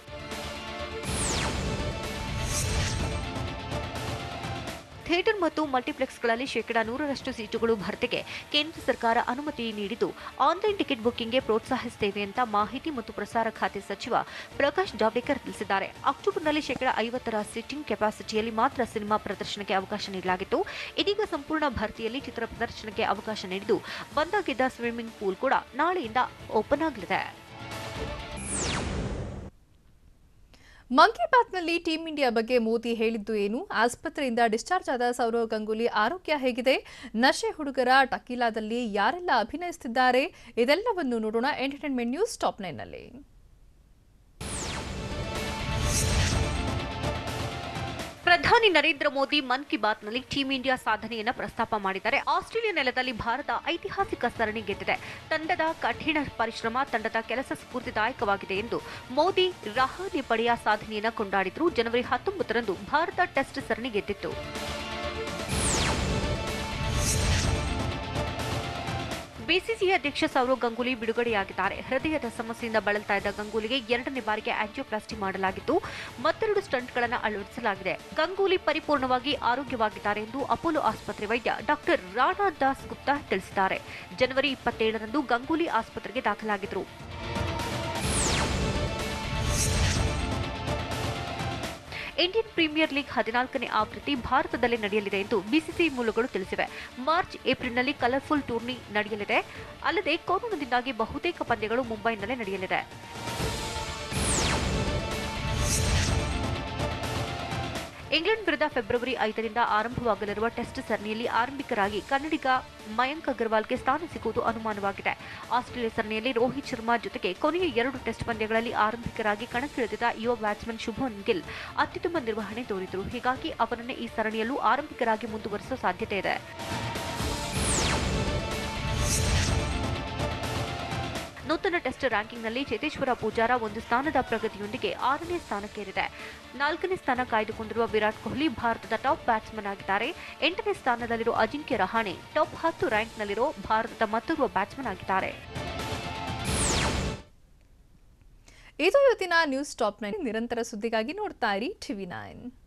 ಥಿಯೇಟರ್ ಮತ್ತು ಮಲ್ಟಿಪ್ಲೆಕ್ಸ್ಗಳಲ್ಲಿ 100% ಸೀಟುಗಳು ಭರ್ತಿಗೆ ಕೇಂದ್ರ ಸರ್ಕಾರ ಅನುಮತಿ ನೀಡಿದ್ದು ಆನ್ಲೈನ್ ಟಿಕೆಟ್ ಬುಕ್ಕಿಂಗ್ಗೆ ಪ್ರೋತ್ಸಾಹಿಸುತ್ತೇವೆ ಅಂತ ಮಾಹಿತಿ ಮತ್ತು ಪ್ರಸಾರ ಖಾತೆ ಸಚಿವ ಪ್ರಕಾಶ್ ಜಾವಡೇಕರ್ ತಿಳಿಸಿದ್ದಾರೆ. ಅಕ್ಟೋಬರ್ನಲ್ಲಿ 50% ಸಿಟ್ಟಿಂಗ್ ಕೆಪಾಸಿಟಿಯಲ್ಲಿ ಮಾತ್ರ ಸಿನಿಮಾ ಪ್ರದರ್ಶನಕ್ಕೆ ಅವಕಾಶ ನೀಡಲಾಗಿತ್ತು. ಇದೀಗ ಸಂಪೂರ್ಣ ಭರ್ತಿಯಲ್ಲಿ ಚಿತ್ರ ಪ್ರದರ್ಶನಕ್ಕೆ ಅವಕಾಶ ನೀಡಿದ್ದು ಬಂದಾಗಿದ್ದ ಸ್ವಿಮ್ಮಿಂಗ್ ಪೂಲ್ ಕೂಡ ನಾಳೆಯಿಂದ ಓಪನ್ ಆಗಲಿದೆ. ಮನ್ ಕಿ ಬಾತ್ನಲ್ಲಿ ಟೀಂ ಇಂಡಿಯಾ ಬಗ್ಗೆ ಮೋದಿ ಹೇಳಿದ್ದು ಏನು? ಆಸ್ಪತ್ರೆಯಿಂದ ಡಿಸ್ಚಾರ್ಜ್ ಆದ ಸೌರವ್ ಗಂಗೂಲಿ ಆರೋಗ್ಯ ಹೇಗಿದೆ? ನಶೆ ಹುಡುಗರ ಟಕೀಲಾದಲ್ಲಿ ಯಾರೆಲ್ಲ ಅಭಿನಯಿಸುತ್ತಿದ್ದಾರೆ? ಇದೆಲ್ಲವನ್ನು ನೋಡೋಣ ಎಂಟರ್ಟೈನ್ಮೆಂಟ್ ನ್ಯೂಸ್ ಟಾಪ್ 9ನಲ್ಲಿ. ಪ್ರಧಾನಿ ನರೇಂದ್ರ ಮೋದಿ ಮನ್ ಕಿ ಬಾತ್ನಲ್ಲಿ ಟೀಂ ಇಂಡಿಯಾ ಸಾಧನೆಯನ್ನ ಪ್ರಸ್ತಾಪ ಮಾಡಿದ್ದಾರೆ. ಆಸ್ಟ್ರೇಲಿಯಾ ನೆಲದಲ್ಲಿ ಭಾರತ ಐತಿಹಾಸಿಕ ಸರಣಿ ಗೆದ್ದಿದೆ. ತಂಡದ ಕಠಿಣ ಪರಿಶ್ರಮ, ತಂಡದ ಕೆಲಸ ಸ್ಫೂರ್ತಿದಾಯಕವಾಗಿದೆ ಎಂದು ಮೋದಿ ರಹಾನೆ ಪಡೆಯ ಸಾಧನೆಯನ್ನ ಕೊಂಡಾಡಿದ್ರು. ಜನವರಿ 19ರಂದು ಭಾರತ ಟೆಸ್ಟ್ ಸರಣಿ ಗೆದ್ದಿತ್ತು. ಬಿಸಿಸಿಐ ಅಧ್ಯಕ್ಷ ಸೌರವ್ ಗಂಗೂಲಿ ಬಿಡುಗಡೆಯಾಗಿದ್ದಾರೆ. ಹೃದಯದ ಸಮಸ್ಯೆಯಿಂದ ಬಳಲ್ತಾ ಇದ್ದ ಗಂಗೂಲಿಗೆ 2ನೇ ಬಾರಿಗೆ ಆಂಜಿಯೋಪ್ಲಾಸ್ಟಿ ಮಾಡಲಾಗಿದ್ದು ಮತ್ತೆರಡು ಸ್ಟಂಟ್ಗಳನ್ನು ಅಳವಡಿಸಲಾಗಿದೆ. ಗಂಗೂಲಿ ಪರಿಪೂರ್ಣವಾಗಿ ಆರೋಗ್ಯವಾಗಿದ್ದಾರೆ ಎಂದು ಅಪೋಲೋ ಆಸ್ಪತ್ರೆ ವೈದ್ಯ ಡಾಕ್ಟರ್ ರಾಣಾ ದಾಸ್ ಗುಪ್ತಾ ತಿಳಿಸಿದ್ದಾರೆ. ಜನವರಿ 27ರಂದು ಗಂಗೂಲಿ ಆಸ್ಪತ್ರೆಗೆ ದಾಖಲಾಗಿದ್ದರು. ಇಂಡಿಯನ್ ಪ್ರೀಮಿಯರ್ ಲೀಗ್ 14ನೇ ಆವೃತ್ತಿ ಭಾರತದಲ್ಲೇ ನಡೆಯಲಿದೆ ಎಂದು ಬಿಸಿಸಿಐ ಮೂಲಗಳು ತಿಳಿಸಿವೆ. ಮಾರ್ಚ್ ಏಪ್ರಿಲ್ನಲ್ಲಿ ಕಲರ್ಫುಲ್ ಟೂರ್ನಿ ನಡೆಯಲಿದೆ. ಅಲ್ಲದೆ ಕೊರೋನಾದಿಂದಾಗಿ ಬಹುತೇಕ ಪಂದ್ಯಗಳು ಮುಂಬೈನಲ್ಲೇ ನಡೆಯಲಿದೆ. ಇಂಗ್ಲೆಂಡ್ ವಿರುದ್ಧ ಫೆಬ್ರವರಿ 5ರಿಂದ ಆರಂಭವಾಗಲಿರುವ ಟೆಸ್ಟ್ ಸರಣಿಯಲ್ಲಿ ಆರಂಭಿಕರಾಗಿ ಕನ್ನಡಿಗ ಮಯಾಂಕ್ ಅಗರ್ವಾಲ್ಗೆ ಸ್ಥಾನ ಸಿಗುವುದು ಅನುಮಾನವಾಗಿದೆ. ಆಸ್ಟ್ರೇಲಿಯಾ ಸರಣಿಯಲ್ಲಿ ರೋಹಿತ್ ಶರ್ಮಾ ಜೊತೆಗೆ ಕೊನೆಯ 2 ಟೆಸ್ಟ್ ಪಂದ್ಯಗಳಲ್ಲಿ ಆರಂಭಿಕರಾಗಿ ಕಣಕ್ಕಿಳಿದಿದ್ದ ಯುವ ಬ್ಯಾಟ್ಸ್ಮನ್ ಶುಭ್ಮನ್ ಗಿಲ್ ಅತ್ಯುತ್ತಮ ನಿರ್ವಹಣೆ ತೋರಿದರು. ಹೀಗಾಗಿ ಅವರನ್ನೇ ಈ ಸರಣಿಯಲ್ಲೂ ಆರಂಭಿಕರಾಗಿ ಮುಂದುವರಿಸುವ ಸಾಧ್ಯತೆ ಇದೆ. ನೂತನ ಟೆಸ್ಟ್ ರ್ಯಾಂಕಿಂಗ್ನಲ್ಲಿ ಚೇತೇಶ್ವರ ಪೂಜಾರ 1 ಸ್ಥಾನದ ಪ್ರಗತಿಯೊಂದಿಗೆ 6ನೇ ಸ್ಥಾನಕ್ಕೇರಿದೆ. 4ನೇ ಸ್ಥಾನ ಕಾಯ್ದುಕೊಂಡಿರುವ ವಿರಾಟ್ ಕೊಹ್ಲಿ ಭಾರತದ ಟಾಪ್ ಬ್ಯಾಟ್ಸ್ಮನ್ ಆಗಿದ್ದಾರೆ. 8ನೇ ಸ್ಥಾನದಲ್ಲಿರುವ ಅಜಿಂಕ್ಯ ರಹಾನೆ ಟಾಪ್ 10 ರ್ಯಾಂಕ್ನಲ್ಲಿರೋ ಭಾರತದ ಮತ್ತೋರ್ವ ಬ್ಯಾಟ್ಸ್ಮನ್ ಆಗಿದ್ದಾರೆ. ಇದು ಇವತ್ತಿನ ನ್ಯೂಸ್ ಟಾಪ್ 9. ನಿರಂತರ ಸುದ್ದಿಗಾಗಿ ನೋಡ್ತಾ ಇರಿ TV9.